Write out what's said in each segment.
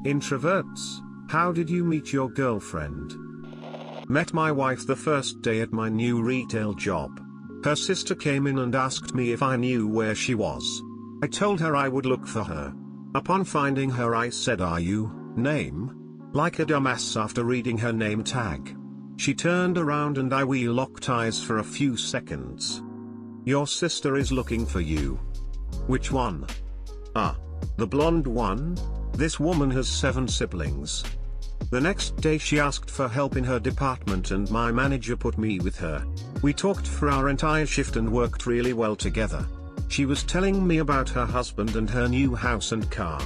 Introverts, how did you meet your girlfriend? Met my wife the first day at my new retail job. Her sister came in and asked me if I knew where she was. I told her I would look for her. Upon finding her I said, "Are you, name?" Like a dumbass after reading her name tag. She turned around and we locked eyes for a few seconds. "Your sister is looking for you." "Which one?" "Ah, the blonde one? This woman has 7 siblings." The next day she asked for help in her department and my manager put me with her. We talked for our entire shift and worked really well together. She was telling me about her husband and her new house and car.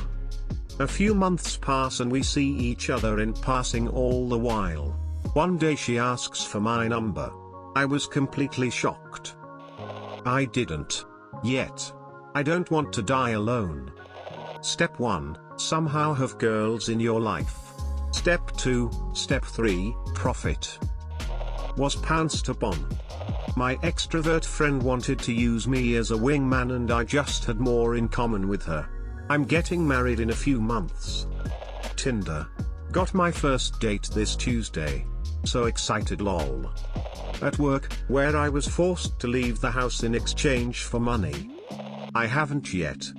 A few months pass and we see each other in passing all the while. One day she asks for my number. I was completely shocked. I didn't. Yet. I don't want to die alone. Step 1, somehow have girls in your life. Step 2, Step 3, profit. Was pounced upon. My extrovert friend wanted to use me as a wingman and I just had more in common with her. I'm getting married in a few months. Tinder. Got my first date this Tuesday. So excited lol. At work, where I was forced to leave the house in exchange for money. I haven't yet.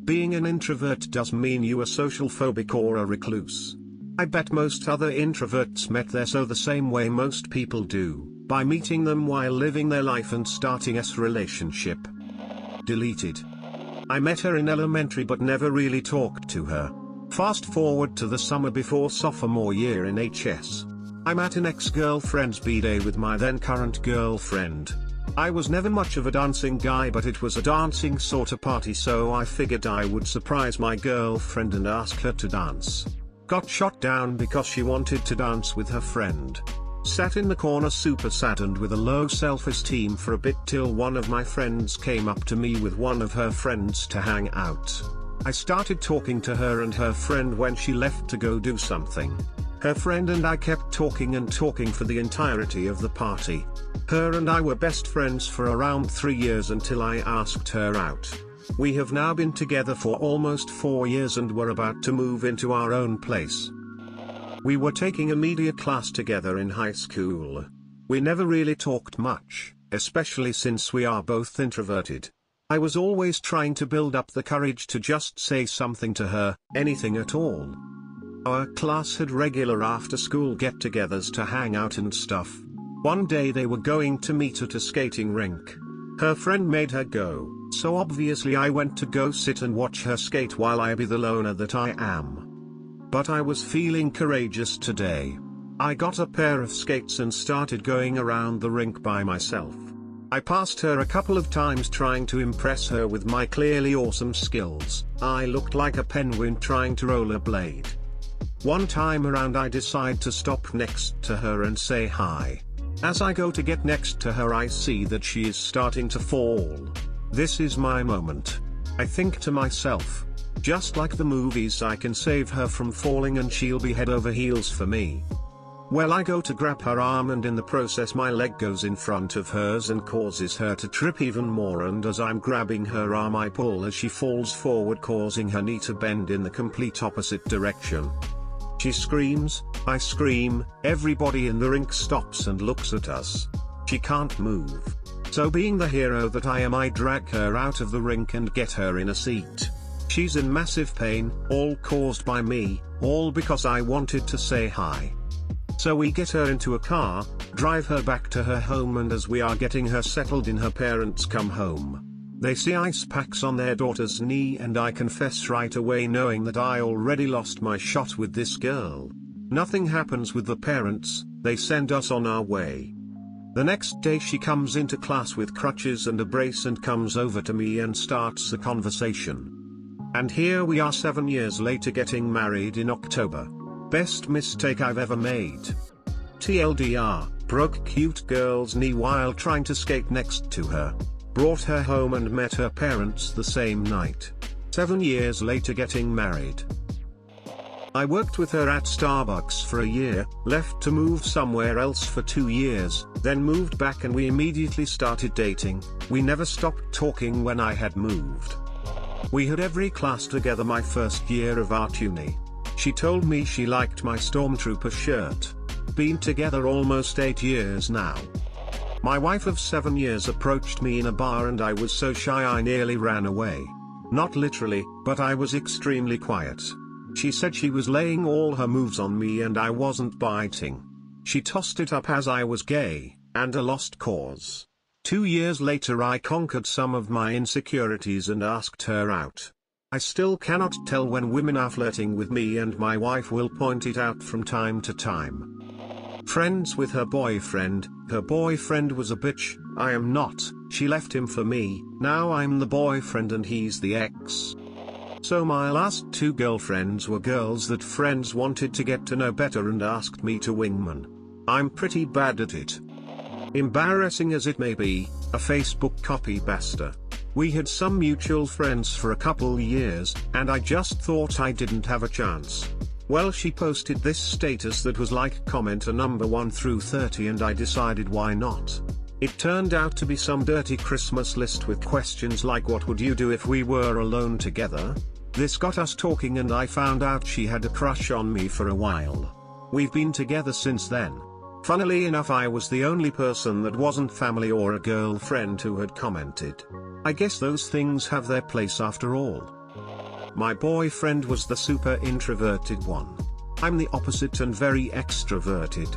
Being an introvert does mean you are social phobic or a recluse. I bet most other introverts met their so the same way most people do, by meeting them while living their life and starting a relationship. Deleted. I met her in elementary but never really talked to her. Fast forward to the summer before sophomore year in HS. I'm at an ex-girlfriend's b-day with my then current girlfriend. I was never much of a dancing guy but it was a dancing sorta party so I figured I would surprise my girlfriend and ask her to dance. Got shot down because she wanted to dance with her friend. Sat in the corner super sad and with a low self-esteem for a bit till one of my friends came up to me with one of her friends to hang out. I started talking to her and her friend when she left to go do something. Her friend and I kept talking and talking for the entirety of the party. Her and I were best friends for around 3 years until I asked her out. We have now been together for almost 4 years and we're about to move into our own place. We were taking a media class together in high school. We never really talked much, especially since we are both introverted. I was always trying to build up the courage to just say something to her, anything at all. Our class had regular after-school get-togethers to hang out and stuff. One day they were going to meet at a skating rink. Her friend made her go, so obviously I went to go sit and watch her skate while I be the loner that I am. But I was feeling courageous today. I got a pair of skates and started going around the rink by myself. I passed her a couple of times trying to impress her with my clearly awesome skills. I looked like a penguin trying to rollerblade. One time around I decide to stop next to her and say hi. As I go to get next to her I see that she is starting to fall. This is my moment. I think to myself, just like the movies I can save her from falling and she'll be head over heels for me. Well, I go to grab her arm and in the process my leg goes in front of hers and causes her to trip even more, and as I'm grabbing her arm I pull as she falls forward, causing her knee to bend in the complete opposite direction. She screams, I scream, everybody in the rink stops and looks at us. She can't move. So being the hero that I am, I drag her out of the rink and get her in a seat. She's in massive pain, all caused by me, all because I wanted to say hi. So we get her into a car, drive her back to her home, and as we are getting her settled in, her parents come home. They see ice packs on their daughter's knee and I confess right away, knowing that I already lost my shot with this girl. Nothing happens with the parents, they send us on our way. The next day she comes into class with crutches and a brace and comes over to me and starts a conversation. And here we are 7 years later getting married in October. Best mistake I've ever made. TLDR, broke cute girl's knee while trying to skate next to her. Brought her home and met her parents the same night. 7 years later getting married. I worked with her at Starbucks for a year, left to move somewhere else for 2 years, then moved back and we immediately started dating. We never stopped talking when I had moved. We had every class together my first year of art uni. She told me she liked my stormtrooper shirt. Been together almost 8 years now. My wife of 7 years approached me in a bar and I was so shy I nearly ran away. Not literally, but I was extremely quiet. She said she was laying all her moves on me and I wasn't biting. She tossed it up as I was gay, and a lost cause. 2 years later I conquered some of my insecurities and asked her out. I still cannot tell when women are flirting with me and my wife will point it out from time to time. Friends with her boyfriend was a bitch, I am not, she left him for me, now I'm the boyfriend and he's the ex. So my last 2 girlfriends were girls that friends wanted to get to know better and asked me to wingman. I'm pretty bad at it. Embarrassing as it may be, a Facebook copy pasta. We had some mutual friends for a couple years, and I just thought I didn't have a chance. Well, she posted this status that was like commenter number 1 through 30 and I decided why not. It turned out to be some dirty Christmas list with questions like what would you do if we were alone together? This got us talking and I found out she had a crush on me for a while. We've been together since then. Funnily enough, I was the only person that wasn't family or a girlfriend who had commented. I guess those things have their place after all. My boyfriend was the super introverted one. I'm the opposite and very extroverted.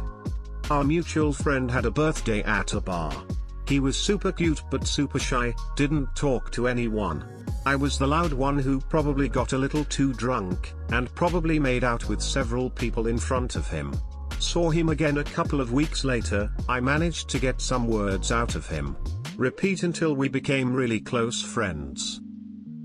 Our mutual friend had a birthday at a bar. He was super cute but super shy, didn't talk to anyone. I was the loud one who probably got a little too drunk, and probably made out with several people in front of him. Saw him again a couple of weeks later, I managed to get some words out of him. Repeat until we became really close friends.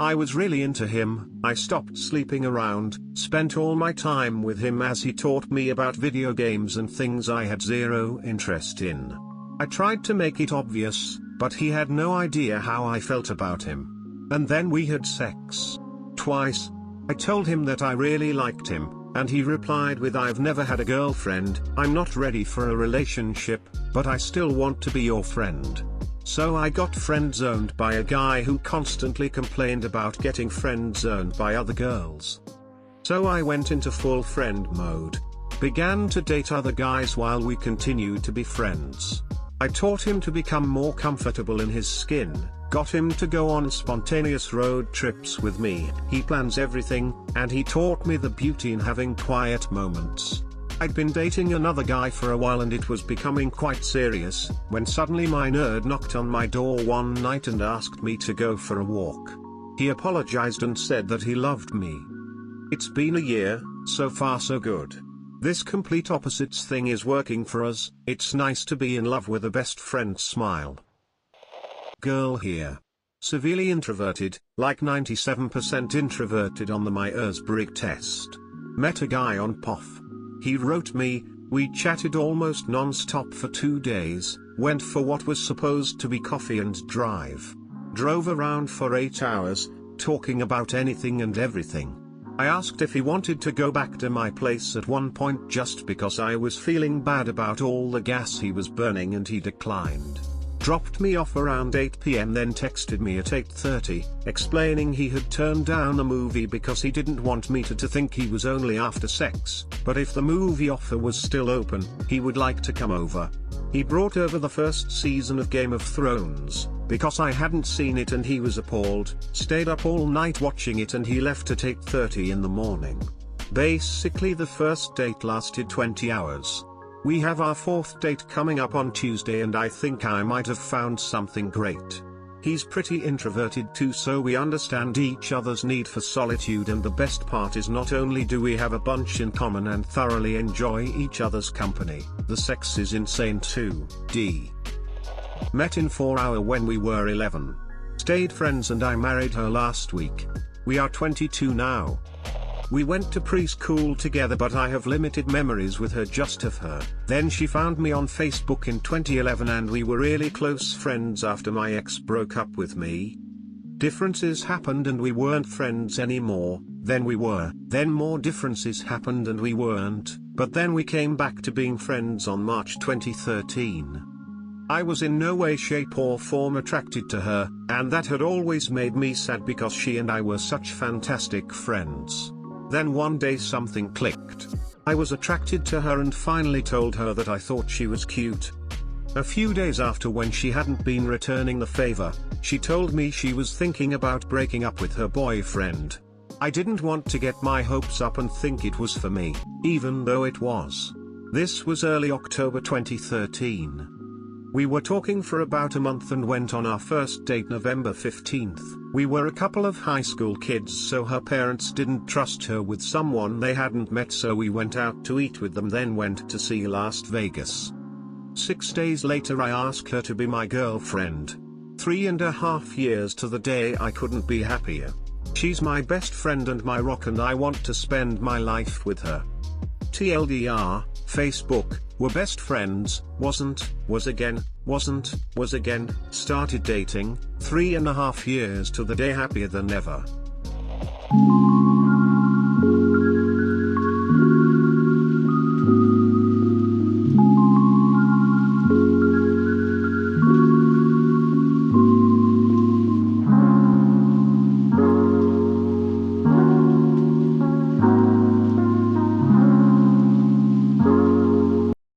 I was really into him, I stopped sleeping around, spent all my time with him as he taught me about video games and things I had zero interest in. I tried to make it obvious, but he had no idea how I felt about him. And then we had sex. Twice. I told him that I really liked him, and he replied with I've never had a girlfriend, I'm not ready for a relationship, but I still want to be your friend. So I got friend-zoned by a guy who constantly complained about getting friend-zoned by other girls. So I went into full friend mode. Began to date other guys while we continued to be friends. I taught him to become more comfortable in his skin, got him to go on spontaneous road trips with me. He plans everything, and he taught me the beauty in having quiet moments. I'd been dating another guy for a while and it was becoming quite serious, when suddenly my nerd knocked on my door one night and asked me to go for a walk. He apologized and said that he loved me. It's been a year, so far so good. This complete opposites thing is working for us, it's nice to be in love with a best friend smile. Girl here. Severely introverted, like 97% introverted on the Myers-Briggs test. Met a guy on POF. He wrote me, we chatted almost non-stop for 2 days, went for what was supposed to be coffee and drive. Drove around for 8 hours, talking about anything and everything. I asked if he wanted to go back to my place at one point just because I was feeling bad about all the gas he was burning and he declined. Dropped me off around 8 p.m. then texted me at 8:30, explaining he had turned down a movie because he didn't want me to think he was only after sex, but if the movie offer was still open, he would like to come over. He brought over the first season of Game of Thrones, because I hadn't seen it and he was appalled, stayed up all night watching it and he left at 8:30 in the morning. Basically the first date lasted 20 hours. We have our 4th date coming up on Tuesday and I think I might have found something great. He's pretty introverted too, so we understand each other's need for solitude, and the best part is not only do we have a bunch in common and thoroughly enjoy each other's company, the sex is insane too. Met in 4 hour when we were 11. Stayed friends and I married her last week. We are 22 now. We went to preschool together but I have limited memories with her, just of her. Then she found me on Facebook in 2011 and we were really close friends after my ex broke up with me. Differences happened and we weren't friends anymore, then we were, then more differences happened and we weren't, but then we came back to being friends on March 2013. I was in no way, shape or form attracted to her, and that had always made me sad because she and I were such fantastic friends. Then one day something clicked. I was attracted to her and finally told her that I thought she was cute. A few days after, when she hadn't been returning the favor, she told me she was thinking about breaking up with her boyfriend. I didn't want to get my hopes up and think it was for me, even though it was. This was early October 2013. We were talking for about a month and went on our first date November 15th. We were a couple of high school kids, so her parents didn't trust her with someone they hadn't met, so we went out to eat with them, then went to see Las Vegas. 6 days later I asked her to be my girlfriend. 3.5 years to the day I couldn't be happier. She's my best friend and my rock, and I want to spend my life with her. TLDR, Facebook, were best friends, was again, started dating, 3.5 years to the day happier than ever.